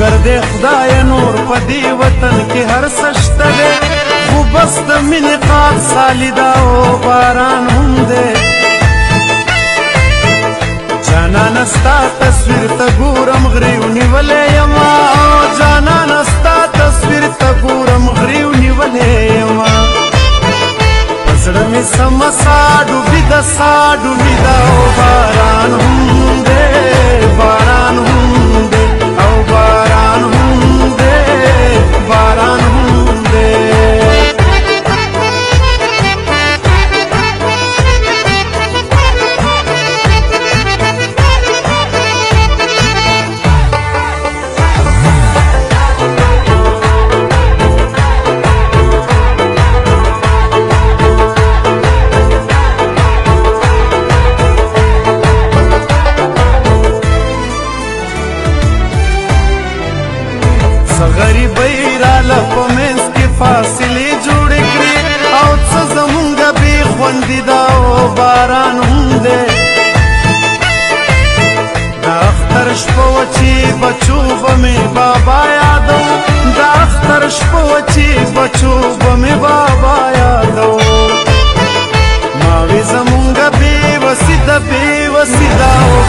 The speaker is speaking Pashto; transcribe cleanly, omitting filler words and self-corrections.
شکر دې خدای نور په دې وطن کې هر څه شته دی خو بس د مینې قات سالیدا او باران هم دی جانانه ستا تصویر ته ګورم غریو نیولی یما جانانه ستا تصویر ته ګورم غریو نیولی یما په زړه مې سمه سا ډوبي ده سا ډوبي ده او باران هم دی باران هم دی او باران هم دی باران هم دی غریبۍ راله په منځ کې فاصلې جوړې کړې او څه زمونږه بې خوندي ده او باران هم دی د اختر شپه وه چې بچو به مې بابا یادو د اختر شپه وه چې بچو به مې بابا یادو ما وې زمونږه بې وسي ده او